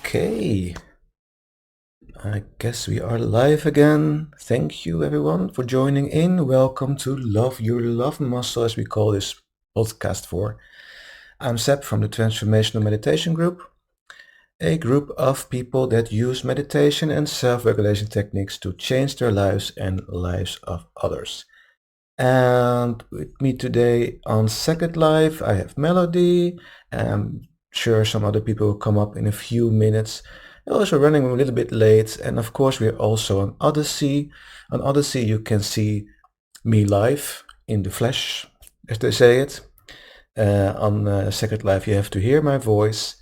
Okay, I guess we are live again. Thank you everyone for joining in. Welcome to Love Your Love Muscle, as we call this podcast for. I'm Seb from the Transformational Meditation Group, a group of people that use meditation and self-regulation techniques to change their lives and lives of others. And with me today on Second Life, I have Melody. I'm sure some other people will come up in a few minutes. We're also running a little bit late. And of course, we're also on Odyssey. On Odyssey, you can see me live in the flesh, as they say it. On Second Life, you have to hear my voice.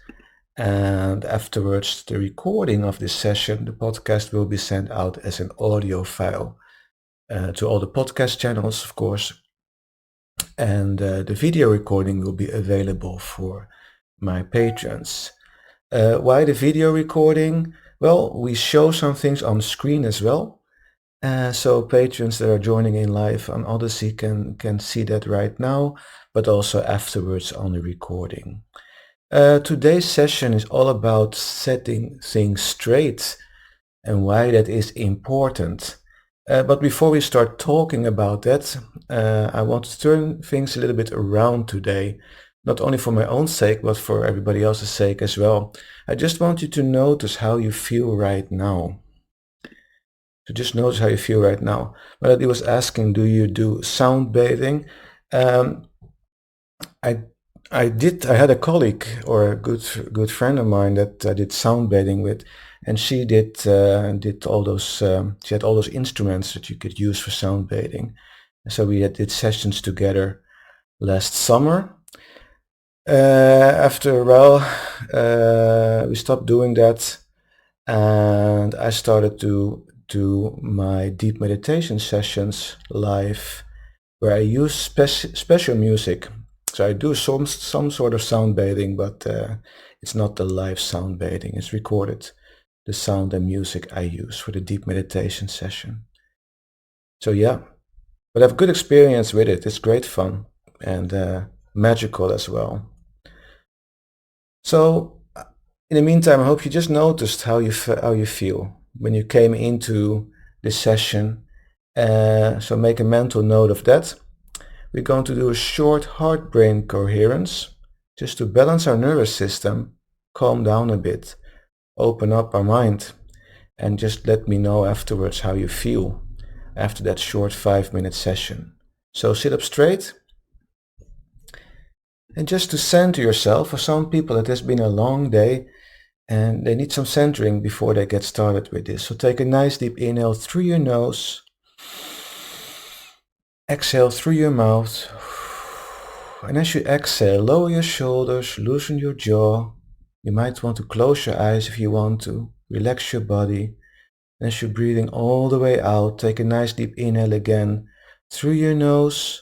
And afterwards, the recording of this session, the podcast will be sent out as an audio file. To all the podcast channels, of course, and the video recording will be available for my patrons. Why the video recording? Well, we show some things on screen as well, so patrons that are joining in live on Odyssey can see that right now, but also afterwards on the recording. Today's session is all about setting things straight and why that is important. But before we start talking about that, I want to turn things a little bit around today, not only for my own sake, but for everybody else's sake as well. I just want you to notice how you feel right now. So just notice how you feel right now. Melody was asking, do you do sound bathing? I had a colleague or a good friend of mine that I did sound bathing with, and she did all those. She had all those instruments that you could use for sound bathing. So we did sessions together last summer. After a while, we stopped doing that, and I started to do my deep meditation sessions live, where I use special music. So I do some sort of sound bathing, but it's not the live sound bathing. It's recorded, the sound and music I use for the deep meditation session. So yeah, but I have good experience with it. It's great fun and magical as well. So in the meantime, I hope you just noticed how you feel when you came into this session. So make a mental note of that. We're going to do a short heart-brain coherence, just to balance our nervous system, calm down a bit, open up our mind, and just let me know afterwards how you feel after that short 5-minute session. So sit up straight, and just to center yourself. For some people it has been a long day and they need some centering before they get started with this. So take a nice deep inhale through your nose. Exhale through your mouth. And as you exhale, lower your shoulders, loosen your jaw. You might want to close your eyes if you want to. Relax your body. And as you're breathing all the way out, take a nice deep inhale again through your nose.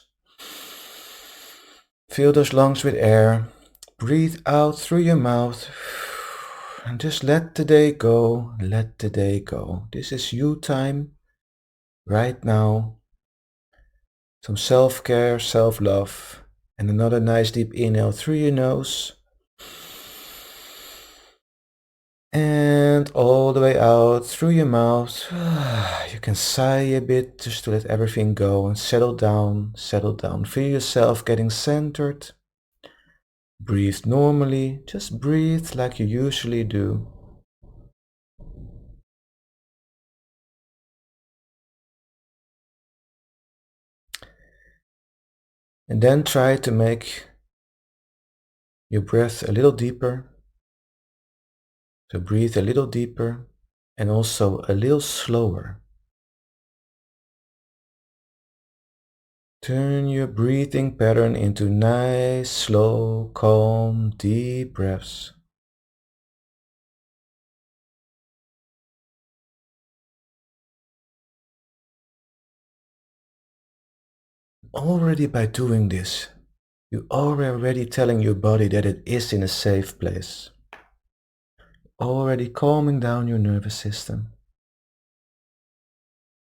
Fill those lungs with air. Breathe out through your mouth. And just let the day go. Let the day go. This is you time right now. Some self-care, self-love. And another nice deep inhale through your nose. And all the way out through your mouth. You can sigh a bit just to let everything go and settle down, settle down. Feel yourself getting centered. Breathe normally. Just breathe like you usually do. And then try to make your breath a little deeper. So breathe a little deeper and also a little slower. Turn your breathing pattern into nice, slow, calm, deep breaths. Already by doing this, you're already telling your body that it is in a safe place. Already calming down your nervous system.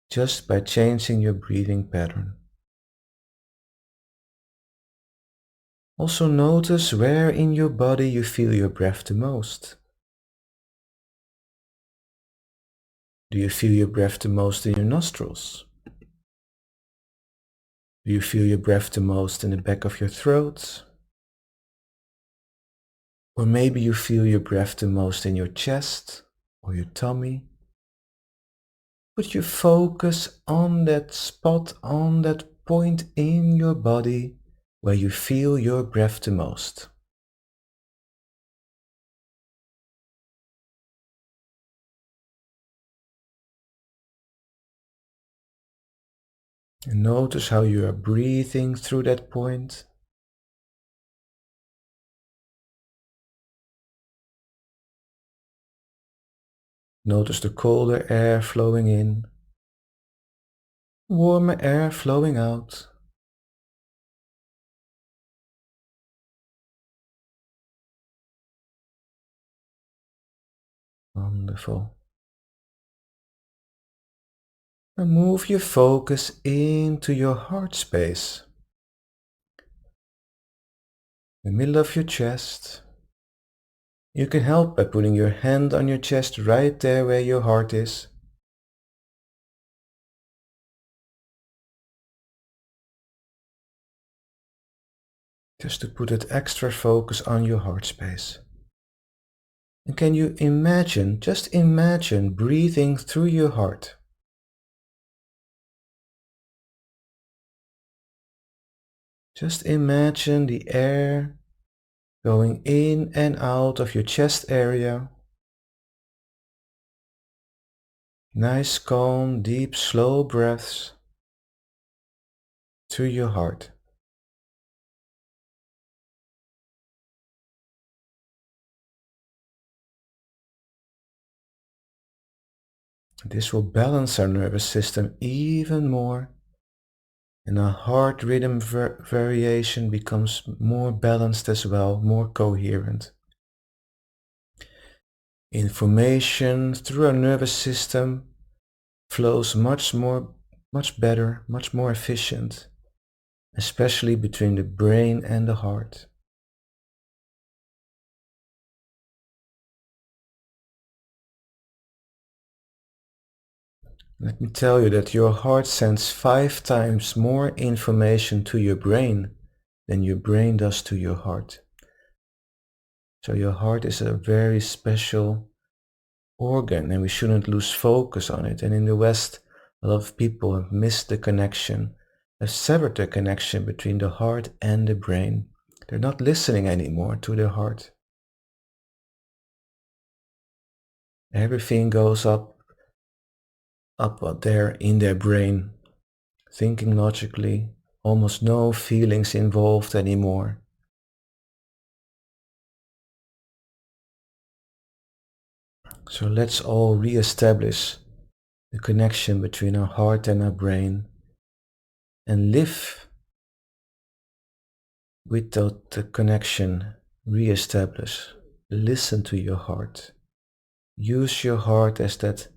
Just by changing your breathing pattern. Also notice where in your body you feel your breath the most. Do you feel your breath the most in your nostrils? Do you feel your breath the most in the back of your throat? Or maybe you feel your breath the most in your chest or your tummy? Put your focus on that spot, on that point in your body where you feel your breath the most. And notice how you are breathing through that point. Notice the colder air flowing in, warmer air flowing out. Wonderful. And move your focus into your heart space, the middle of your chest. You can help by putting your hand on your chest right there where your heart is. Just to put that extra focus on your heart space. And can you imagine, just imagine breathing through your heart? Just imagine the air going in and out of your chest area. Nice, calm, deep, slow breaths through your heart. This will balance our nervous system even more, and our heart rhythm variation becomes more balanced as well, more coherent. Information through our nervous system flows much better, much more efficient, especially between the brain and the heart. Let me tell you that your heart sends 5 times more information to your brain than your brain does to your heart. So your heart is a very special organ and we shouldn't lose focus on it. And in the West, a lot of people have missed the connection, have severed the connection between the heart and the brain. They're not listening anymore to their heart. Everything goes up there in their brain, thinking logically, almost no feelings involved anymore. So let's all re-establish the connection between our heart and our brain and live with that connection re-establish. Listen to your heart. Use your heart as that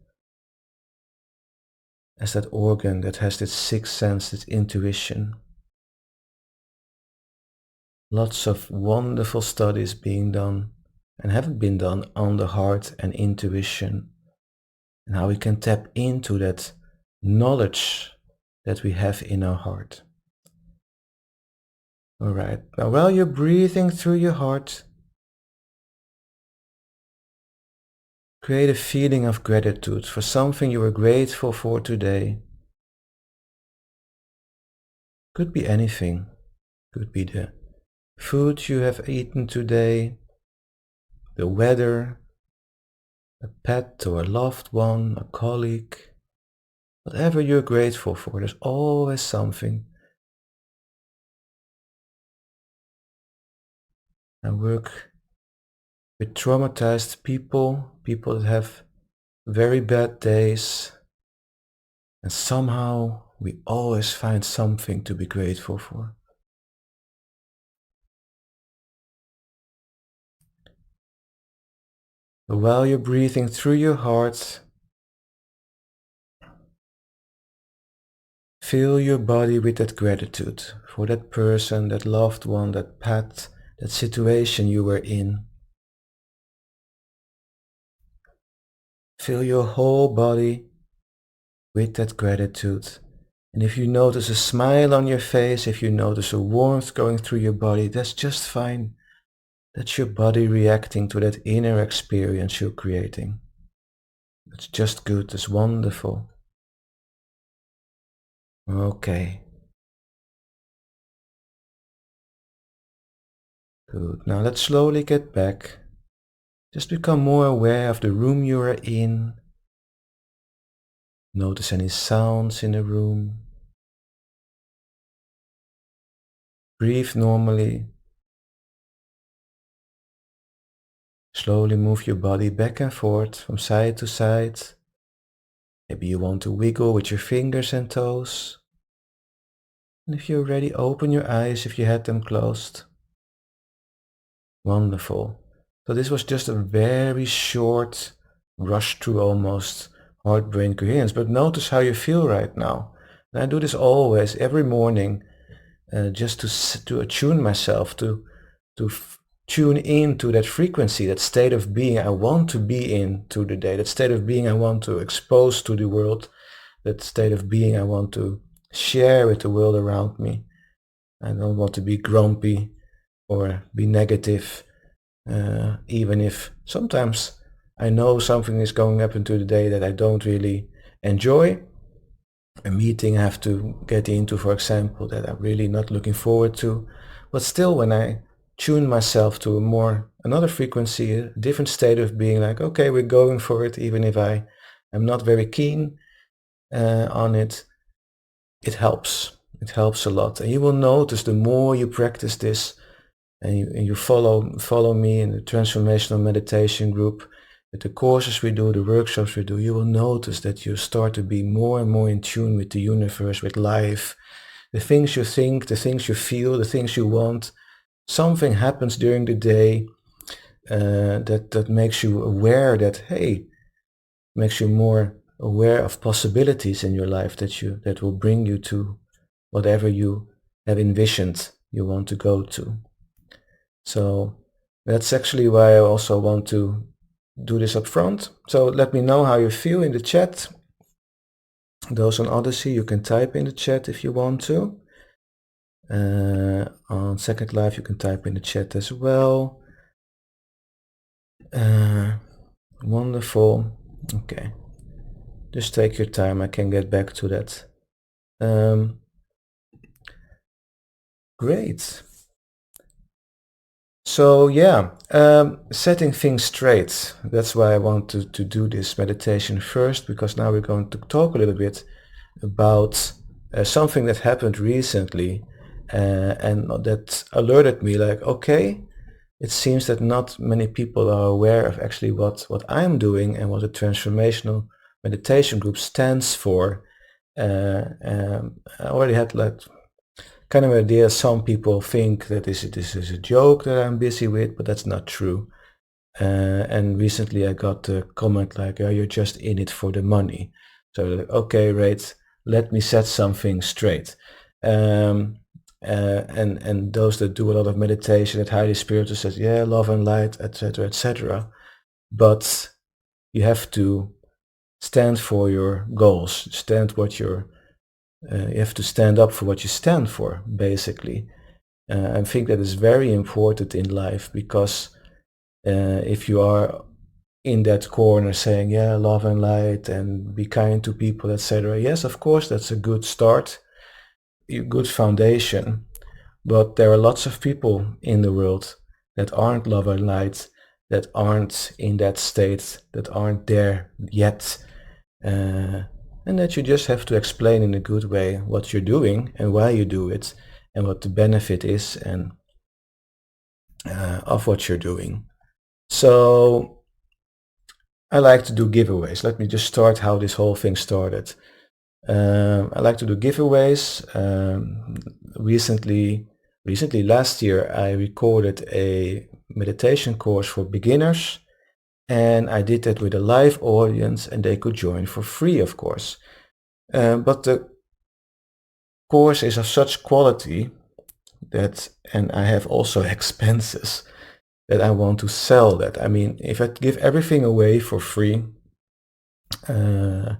organ that has its sixth sense, its intuition. Lots of wonderful studies being done and have been done on the heart and intuition and how we can tap into that knowledge that we have in our heart. Alright, now while you're breathing through your heart, create a feeling of gratitude for something you were grateful for today. Could be anything. Could be the food you have eaten today, the weather, a pet or a loved one, a colleague. Whatever you're grateful for, there's always something. I work with traumatized people that have very bad days, and somehow we always find something to be grateful for. But while you're breathing through your heart, fill your body with that gratitude for that person, that loved one, that pet, that situation you were in. Fill your whole body with that gratitude. And if you notice a smile on your face, if you notice a warmth going through your body, that's just fine. That's your body reacting to that inner experience you're creating. It's just good. It's wonderful. Okay, good. Now let's slowly get back. Just become more aware of the room you are in. Notice any sounds in the room. Breathe normally. Slowly move your body back and forth from side to side. Maybe you want to wiggle with your fingers and toes. And if you're ready, open your eyes if you had them closed. Wonderful. So this was just a very short rush through almost heart-brain coherence, but notice how you feel right now. And I do this always, every morning, just to attune myself, to tune into that frequency, that state of being I want to be in to the day, that state of being I want to expose to the world, that state of being I want to share with the world around me. I don't want to be grumpy or be negative, even if sometimes I know something is going up into the day that I don't really enjoy. A meeting I have to get into, for example, that I'm really not looking forward to. But still, when I tune myself to another frequency, a different state of being, like, okay, we're going for it, even if I am not very keen on it, it helps. It helps a lot. And you will notice the more you practice this, and you follow me in the Transformational Meditation Group, with the courses we do, the workshops we do, you will notice that you start to be more and more in tune with the universe, with life, the things you think, the things you feel, the things you want. Something happens during the day that makes you aware that, hey, makes you more aware of possibilities in your life that will bring you to whatever you have envisioned you want to go to. So that's actually why I also want to do this up front. So let me know how you feel in the chat. Those on Odyssey, you can type in the chat if you want to. On Second Life, you can type in the chat as well. Wonderful. Okay. Just take your time. I can get back to that. Great. So yeah, setting things straight. That's why I want to do this meditation first, because now we're going to talk a little bit about something that happened recently and that alerted me, like, okay, it seems that not many people are aware of actually what I'm doing and what the Transformational Meditation Group stands for. I already had like kind of idea. Some people think that this is a joke that I'm busy with, but that's not true. And recently I got a comment like, oh, you're just in it for the money. So like, okay, right, let me set something straight. And those that do a lot of meditation at highly spiritual says, yeah, love and light, etc., etc. But you have to stand for your goals, you have to stand up for what you stand for, basically. I think that is very important in life, because if you are in that corner saying, yeah, love and light and be kind to people, etc., yes, of course, that's a good start, a good foundation. But there are lots of people in the world that aren't love and light, that aren't in that state, that aren't there yet. And that you just have to explain in a good way what you're doing and why you do it and what the benefit is and of what you're doing. So I like to do giveaways. Let me just start how this whole thing started. I like to do giveaways. Recently, last year, I recorded a meditation course for beginners, and I did that with a live audience, and they could join for free, of course. But the course is of such quality that, and I have also expenses, that I want to sell that. I mean, if I give everything away for free, I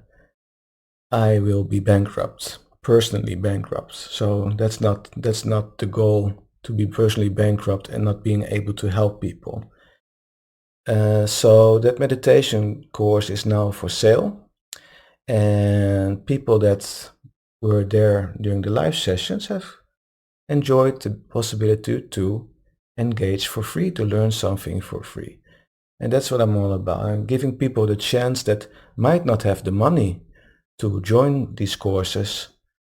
will be bankrupt, personally bankrupt. So that's not the goal, to be personally bankrupt and not being able to help people. So that meditation course is now for sale, and people that were there during the live sessions have enjoyed the possibility to engage for free, to learn something for free. And that's what I'm all about. I'm giving people the chance that might not have the money to join these courses,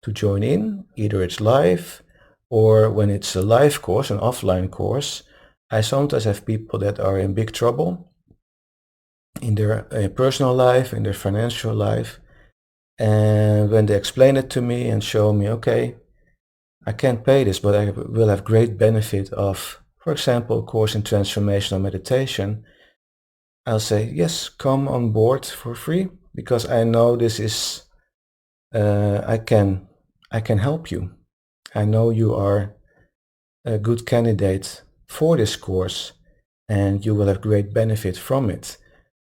to join in. Either it's live, or when it's a live course, an offline course, I sometimes have people that are in big trouble in their personal life, in their financial life. And when they explain it to me and show me, okay, I can't pay this, but I will have great benefit of, for example, a course in transformational meditation, I'll say, yes, come on board for free, because I know this is, I can help you. I know you are a good candidate for this course, and you will have great benefit from it.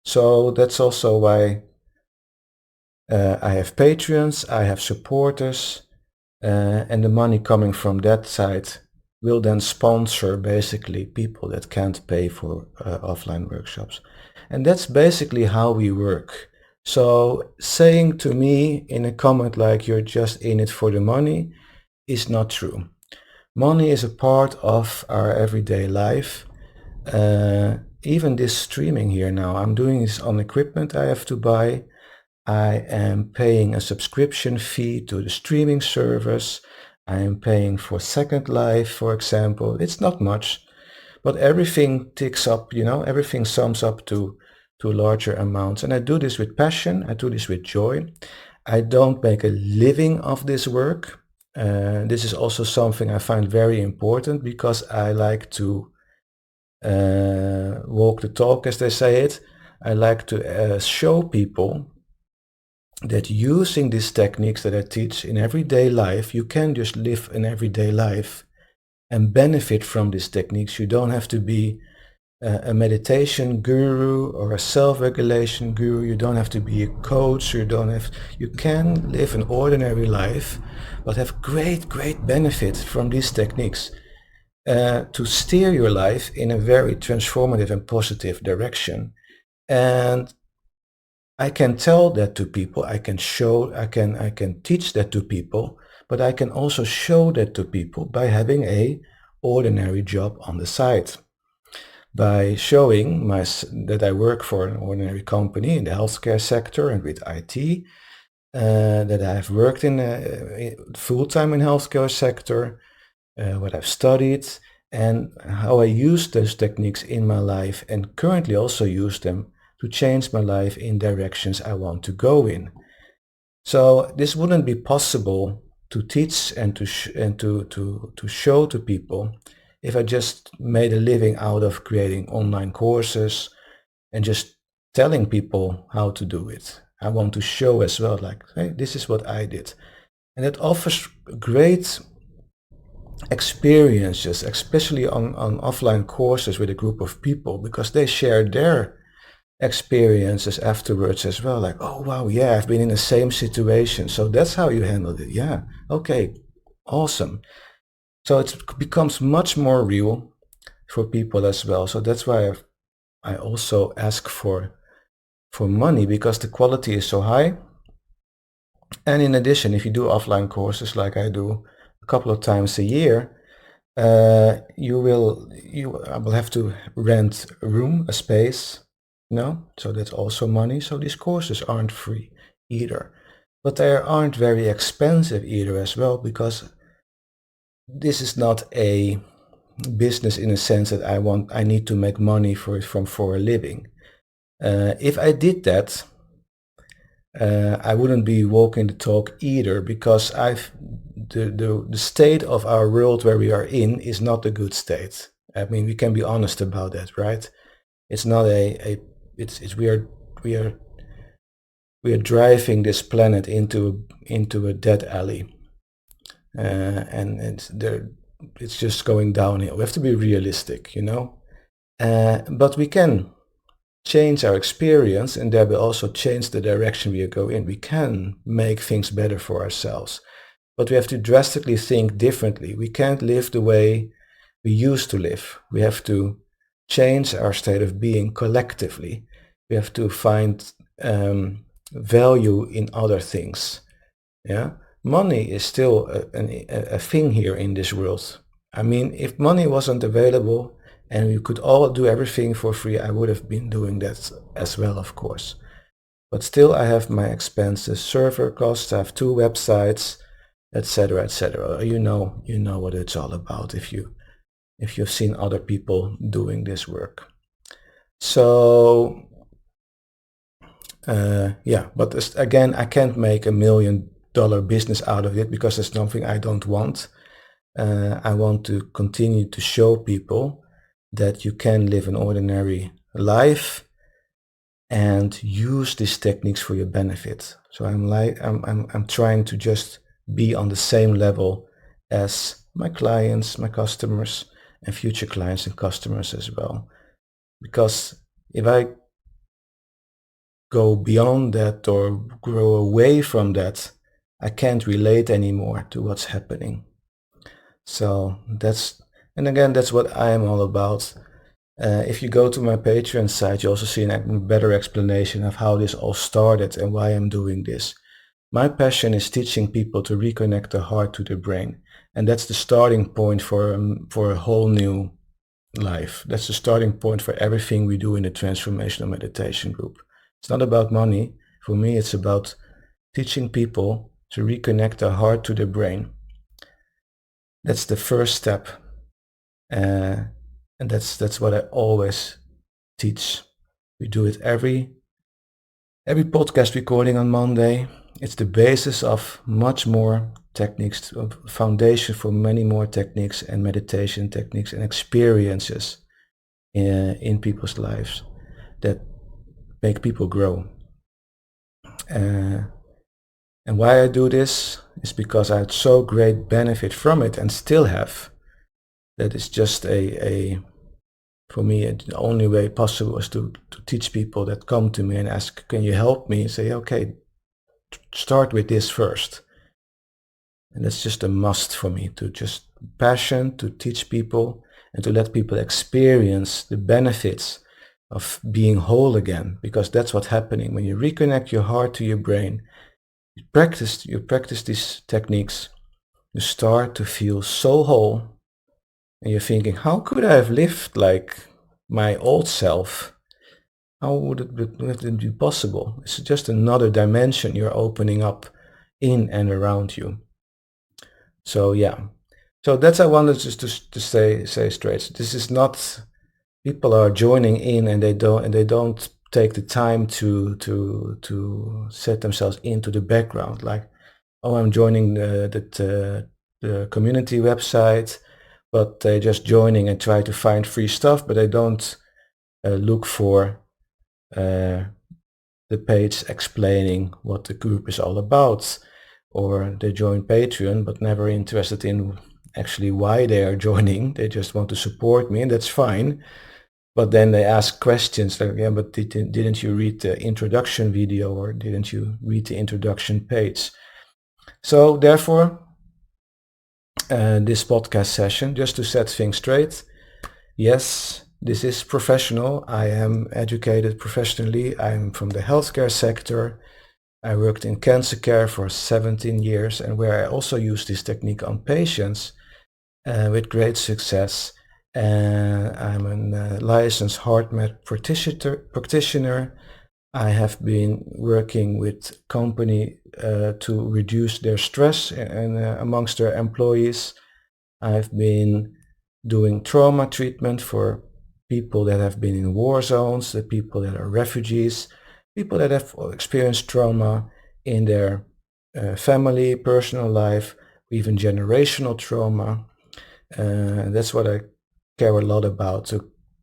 So that's also why I have patrons, I have supporters, and the money coming from that side will then sponsor basically people that can't pay for offline workshops. And that's basically how we work. So saying to me in a comment like you're just in it for the money is not true. Money is a part of our everyday life. Even this streaming here now, I'm doing this on equipment I have to buy. I am paying a subscription fee to the streaming service. I am paying for Second Life, for example. It's not much, but everything ticks up, everything sums up to larger amounts. And I do this with passion. I do this with joy. I don't make a living of this work. This is also something I find very important, because I like to walk the talk, as they say it. I like to show people that using these techniques that I teach in everyday life, you can just live an everyday life and benefit from these techniques. You don't have to be a meditation guru or a self-regulation guru. You don't have to be a coach. You can live an ordinary life, but have great benefit from these techniques to steer your life in a very transformative and positive direction. And I can tell that to people, I can teach that to people, but I can also show that to people by having a ordinary job on the side, by showing that I work for an ordinary company in the healthcare sector and with IT, that I've worked in full-time in healthcare sector, what I've studied, and how I use those techniques in my life, and currently also use them to change my life in directions I want to go in. So this wouldn't be possible to teach and to show to people if I just made a living out of creating online courses and just telling people how to do it. I want to show as well, like, hey, this is what I did. And it offers great experiences, especially on offline courses with a group of people, because they share their experiences afterwards as well. Like, oh, wow, yeah, I've been in the same situation. So that's how you handled it. Yeah. Okay. Awesome. So it becomes much more real for people as well. So that's why I also ask for money, because the quality is so high. And in addition, if you do offline courses like I do a couple of times a year, I will have to rent a room, a space, so that's also money. So these courses aren't free either, but they aren't very expensive either as well, because this is not a business in a sense that I need to make money for a living. If I did that, I wouldn't be walking the talk either, because the state of our world where we are in is not a good state. I mean, we can be honest about that, right? It's not it's we are driving this planet into a dead alley, and it's just going downhill. We have to be realistic, but we can change our experience, and that will also change the direction we go in. We can make things better for ourselves, but we have to drastically think differently. We can't live the way we used to live. We have to change our state of being collectively. We have to find value in other things. Yeah, money is still a thing here in this world. I mean, if money wasn't available and we could all do everything for free, I would have been doing that as well, of course. But still, I have my expenses, server costs, I have 2 websites, etc., etc. You know what it's all about if you've seen other people doing this work. So yeah, but again, I can't make $1 million business out of it because it's something I don't want. I want to continue to show people that you can live an ordinary life and use these techniques for your benefit. So I'm trying to just be on the same level as my clients, my customers, and future clients and customers as well. Because if I go beyond that or grow away from that, I can't relate anymore to what's happening. So and again, that's what I'm all about. If you go to my Patreon site, you also see a better explanation of how this all started and why I'm doing this. My passion is teaching people to reconnect their heart to their brain. And that's the starting point for a whole new life. That's the starting point for everything we do in the Transformational Meditation Group. It's not about money. For me, it's about teaching people to reconnect their heart to their brain. That's the first step. And that's what I always teach. We do it every podcast recording on Monday. It's the basis of much more techniques, foundation for many more techniques and meditation techniques and experiences in people's lives that make people grow. And why I do this is because I had so great benefit from it and still have. That is just for me, the only way possible is to teach people that come to me and ask, can you help me? And say, okay, start with this first. And that's just a must for me, to just passion, to teach people and to let people experience the benefits of being whole again, because that's what's happening. When you reconnect your heart to your brain, you practice these techniques, you start to feel so whole. And you're thinking, how could I have lived like my old self? How would it be possible? It's just another dimension you're opening up in and around you. So yeah, so that's I wanted just to say straight. This is not, people are joining in and they don't take the time to set themselves into the background. Like, oh, I'm joining the community website, but they're just joining and try to find free stuff, but they don't look for the page explaining what the group is all about. Or they join Patreon, but never interested in actually why they are joining. They just want to support me, and that's fine. But then they ask questions like, yeah, but didn't you read the introduction video, or didn't you read the introduction page? So therefore, this podcast session, just to set things straight, yes, this is professional. I am educated professionally. I'm from the healthcare sector. I worked in cancer care for 17 years, and where I also use this technique on patients with great success. I'm a licensed HeartMath practitioner. I have been working with company to reduce their stress and amongst their employees. I've been doing trauma treatment for people that have been in war zones, the people that are refugees, people that have experienced trauma in their family, personal life, even generational trauma. That's what I care a lot about,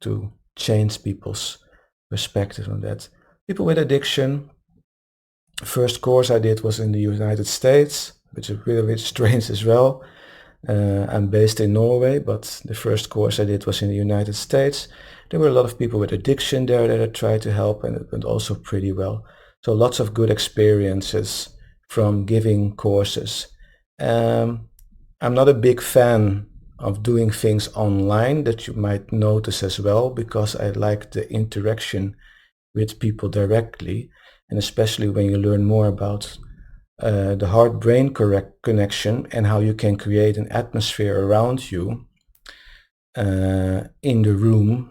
to change people's perspective on that. People with addiction. First course I did was in the United States, which is really strange as well. I'm based in Norway, but the first course I did was in the United States. There were a lot of people with addiction there that I tried to help, and it went also pretty well. So lots of good experiences from giving courses. I'm not a big fan of doing things online, that you might notice as well, because I like the interaction with people directly, and especially when you learn more about the heart-brain connection and how you can create an atmosphere around you in the room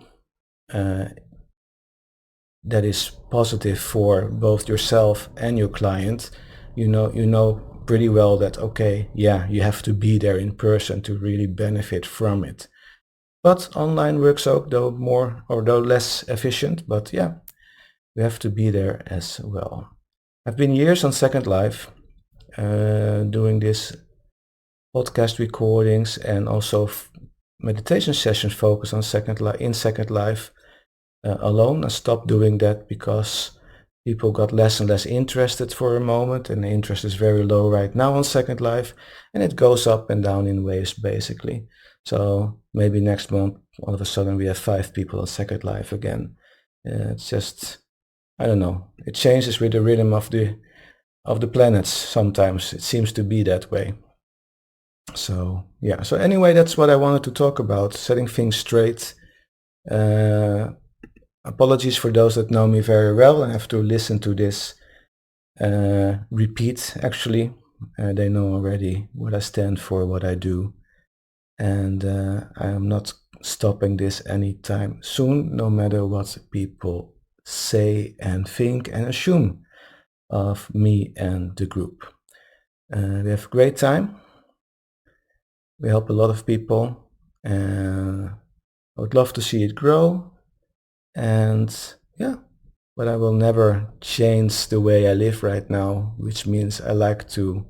that is positive for both yourself and your client. You know pretty well that, okay, yeah, you have to be there in person to really benefit from it. But online works out, though more or though less efficient, but yeah, you have to be there as well. I've been years on Second Life doing this podcast recordings and also meditation sessions focused on Second Life alone. I stopped doing that because people got less and less interested for a moment, and the interest is very low right now on Second Life, and it goes up and down in waves basically. So maybe next month all of a sudden we have 5 people on Second Life again. It's just, I don't know, it changes with the rhythm of the planets. Sometimes it seems to be that way. So yeah, so anyway, that's what I wanted to talk about, setting things straight. Apologies for those that know me very well and have to listen to this repeat. Actually, they know already what I stand for, what I do, and I am not stopping this anytime soon, no matter what people say and think and assume of me and the group. We have a great time. We help a lot of people, and I would love to see it grow. And yeah, but I will never change the way I live right now, which means I like to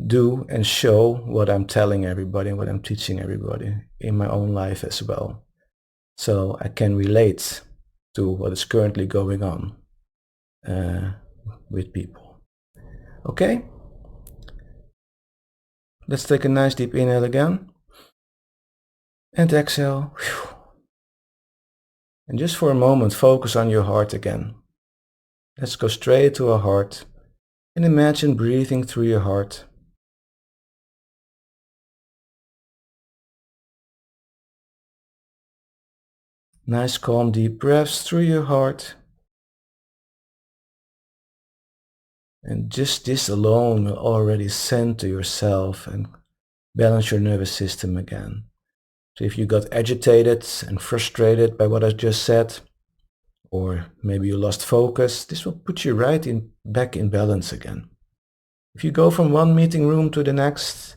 do and show what I'm telling everybody and what I'm teaching everybody in my own life as well. So I can relate to what is currently going on with people. Okay, let's take a nice deep inhale again and exhale. And just for a moment, focus on your heart again. Let's go straight to our heart and imagine breathing through your heart. Nice calm deep breaths through your heart. And just this alone will already center yourself and balance your nervous system again. So if you got agitated and frustrated by what I just said, or maybe you lost focus, this will put you right back in balance again. If you go from one meeting room to the next,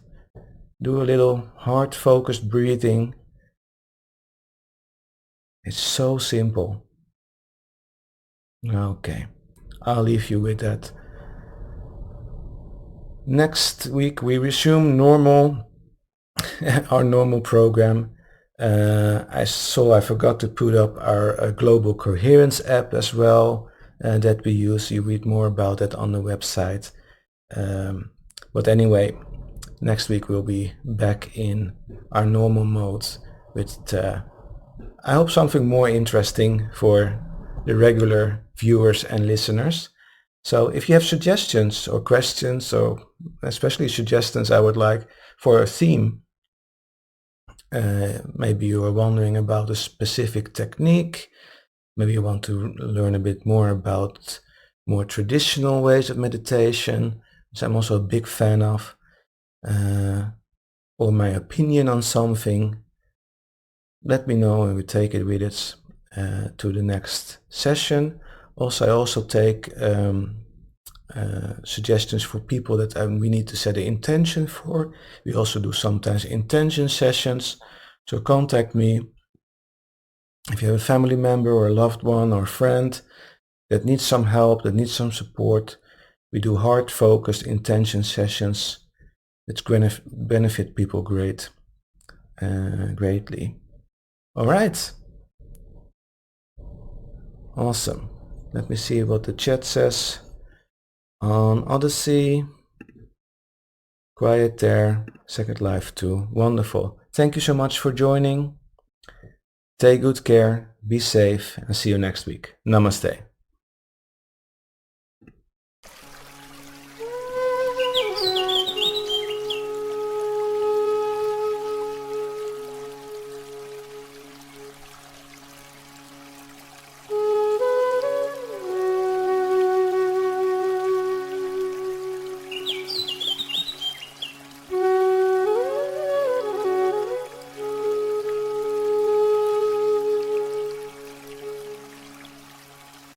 do a little heart-focused breathing. It's so simple. Okay, I'll leave you with that. Next week we resume our normal program. I forgot to put up our Global Coherence app as well that we use. You read more about it on the website. But anyway, next week we'll be back in our normal mode with, I hope, something more interesting for the regular viewers and listeners. So if you have suggestions or questions, or especially suggestions I would like for a theme, maybe you are wondering about a specific technique, maybe you want to learn a bit more about more traditional ways of meditation, which I'm also a big fan of, or my opinion on something, let me know and we take it with us to the next session. I also take suggestions for people that we need to set an intention for. We also do sometimes intention sessions. So contact me if you have a family member or a loved one or a friend that needs some help, that needs some support. We do heart-focused intention sessions. It's going to benefit people greatly. All right. Awesome. Let me see what the chat says. On Odyssey, Quiet there. Second life too. Wonderful. Thank you so much for joining. Take good care, be safe, and see you next week. Namaste.